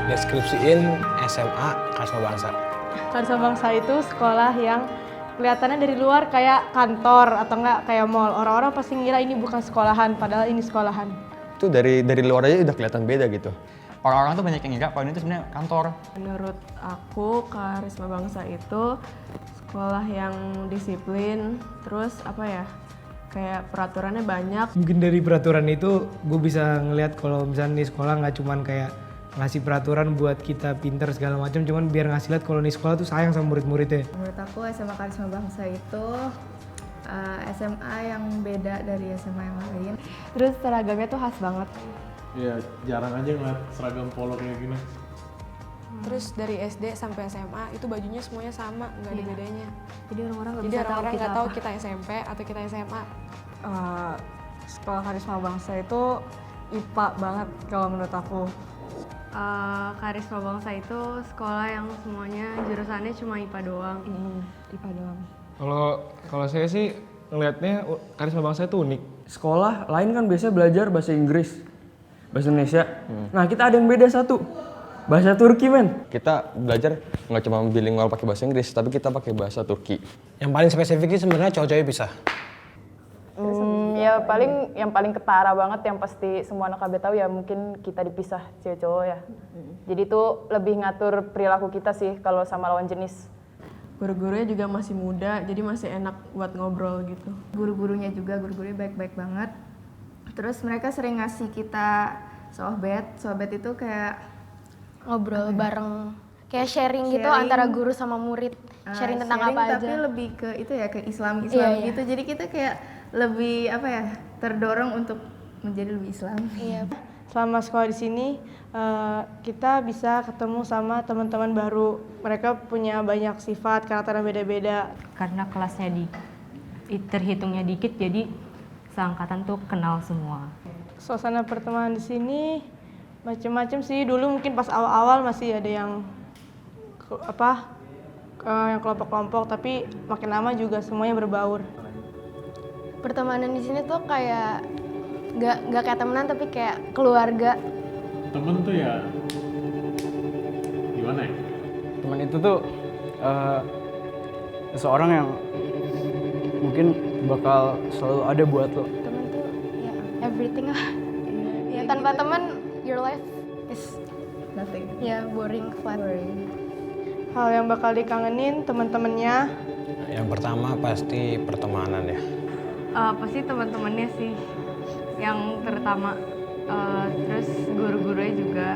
Deskripsiin SMA Karisma Bangsa. Karisma Bangsa itu sekolah yang kelihatannya dari luar kayak kantor atau enggak kayak mall. Orang-orang pasti ngira ini bukan sekolahan, padahal ini sekolahan. Itu dari luar aja udah kelihatan beda gitu. Orang-orang tuh banyak yang ngira kalau ini tuh sebenarnya kantor. Menurut aku, Karisma Bangsa itu sekolah yang disiplin, terus apa ya, kayak peraturannya banyak. Mungkin dari peraturan itu gue bisa ngelihat kalau misalnya di sekolah nggak cuman kayak ngasih peraturan buat kita pinter segala macam, cuman biar ngasih lihat kalau di sekolah tuh sayang sama murid-muridnya. Menurut aku SMA Karisma Bangsa itu SMA yang beda dari SMA yang lain. Terus seragamnya tuh khas banget. Ya jarang aja ngeliat seragam polo kayak gini. Terus dari SD sampai SMA itu bajunya semuanya sama, nggak ada bedanya. Jadi orang-orang Nggak tahu kita SMP atau kita SMA. Sekolah Karisma Bangsa itu IPA banget kalau menurut aku. Karisma Bangsa itu sekolah yang semuanya jurusannya cuma IPA doang. IPA doang. Kalau saya sih ngelihatnya Karisma Bangsa itu unik. Sekolah lain kan biasanya belajar bahasa Inggris, bahasa Indonesia. Nah kita ada yang beda satu, bahasa Turki men. Kita belajar nggak cuma bilingual pakai bahasa Inggris, tapi kita pakai bahasa Turki. Yang paling spesifiknya sebenarnya cowok-cowoknya bisa. Ya yang paling ketara banget yang pasti semua anak KB tahu ya mungkin kita dipisah cewek cowok ya. Jadi itu lebih ngatur perilaku kita sih kalau sama lawan jenis. Guru-gurunya juga masih muda, jadi masih enak buat ngobrol gitu. Guru-gurunya baik-baik banget. Terus mereka sering ngasih kita sohbet itu kayak ngobrol bareng, kayak sharing gitu antara guru sama murid, sharing tentang apa aja. Tapi lebih ke itu ya, ke Islam Iya. gitu. Jadi kita kayak lebih terdorong untuk menjadi lebih Islam. Iya. Selama sekolah di sini kita bisa ketemu sama teman-teman baru. Mereka punya banyak sifat, karakter yang beda-beda. Karena kelasnya terhitungnya dikit, jadi seangkatan tuh kenal semua. Suasana pertemanan di sini macam-macam sih. Dulu mungkin pas awal-awal masih ada yang yang kelompok-kelompok, tapi makin lama juga semuanya berbaur. Pertemanan di sini tuh kayak nggak kayak temenan tapi kayak keluarga. Temen tuh ya gimana ya? Teman itu tuh seseorang yang mungkin bakal selalu ada buat lo. Temen tuh ya everything lah. Ya, tanpa teman your life is Nothing. ya boring, flat. Hal yang bakal dikangenin teman-temannya. Yang pertama pasti pertemanan ya. Pasti teman-temannya sih yang terutama. Terus guru-gurunya juga.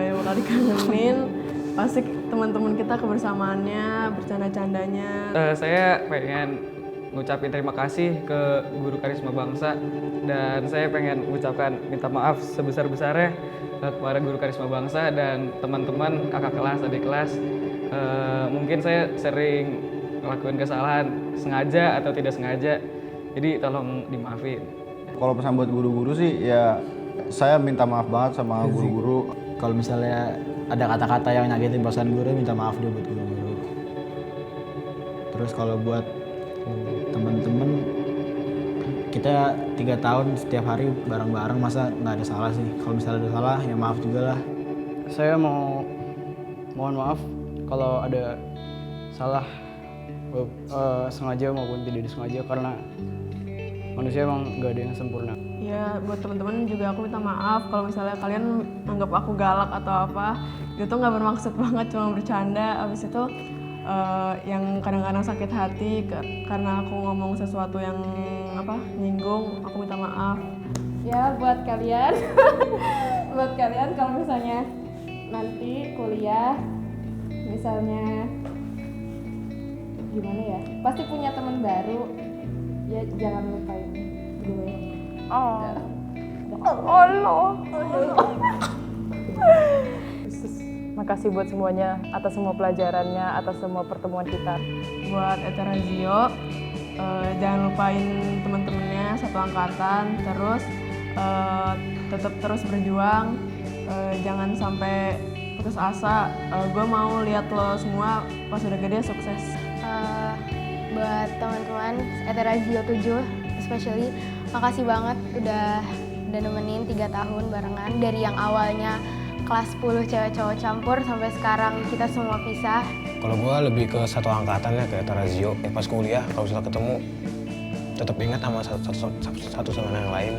Yang bakal dikangenin pasti teman-teman kita kebersamaannya, bercanda-candanya. Saya pengen ngucapin terima kasih ke Guru Karisma Bangsa, dan saya pengen mengucapkan minta maaf sebesar-besarnya kepada Guru Karisma Bangsa dan teman-teman kakak kelas, adik kelas. Mungkin saya sering ngelakuin kesalahan sengaja atau tidak sengaja, jadi tolong dimaafin. Kalau pesan buat guru-guru sih ya saya minta maaf banget sama guru-guru. Kalau misalnya ada kata-kata yang nyakitin perasaan guru, minta maaf dulu buat guru-guru. Terus kalau buat teman-teman, kita 3 tahun setiap hari bareng-bareng, masa nggak ada salah sih. Kalau misalnya ada salah ya maaf juga lah. Saya mohon maaf kalau ada salah sengaja maupun tidak disengaja, karena manusia emang nggak ada yang sempurna. Ya buat teman-teman juga aku minta maaf kalau misalnya kalian anggap aku galak atau apa. Itu nggak bermaksud banget, cuma bercanda. Abis itu yang kadang-kadang sakit hati karena aku ngomong sesuatu yang nyinggung, aku minta maaf. Ya buat kalian, buat kalian kalau misalnya nanti kuliah, misalnya gimana ya, pasti punya teman baru, ya jangan lupain gue. Makasih buat semuanya, atas semua pelajarannya, atas semua pertemuan kita. Buat Eterazio, jangan lupain teman-temannya satu angkatan, terus tetap terus berjuang, jangan sampai putus asa. Gue mau lihat lo semua pas udah gede sukses. Buat teman-teman Eterazio 7 especially, makasih banget udah nemenin 3 tahun barengan, dari yang awalnya kelas 10 cewek cowok campur sampai sekarang kita semua pisah. Kalau gue lebih ke satu angkatan ya, kayak Tarazio. Ya, pas kuliah, kalau misalnya ketemu, tetap ingat sama satu sama yang lain.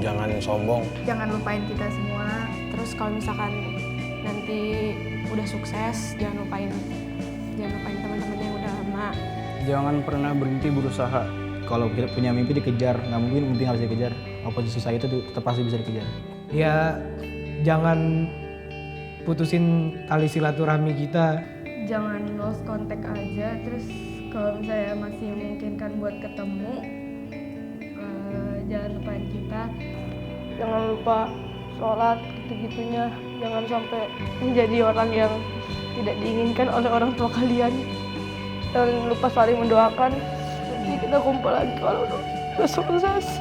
Jangan sombong. Jangan lupain kita semua. Terus kalau misalkan nanti udah sukses, jangan lupain teman-temannya yang udah lama. Jangan pernah berhenti berusaha. Kalau kita punya mimpi dikejar, nggak mungkin mimpi nggak bisa dikejar. Apapun susah itu tetap pasti bisa dikejar. Ya jangan putusin tali silaturahmi kita. Jangan lost kontak aja, terus kalau misalnya masih memungkinkan buat ketemu, jangan lupain kita. Jangan lupa sholat gitu-gitunya, jangan sampai menjadi orang yang tidak diinginkan oleh orang tua kalian. Jangan lupa saling mendoakan, nanti kita kumpul lagi kalau udah sukses.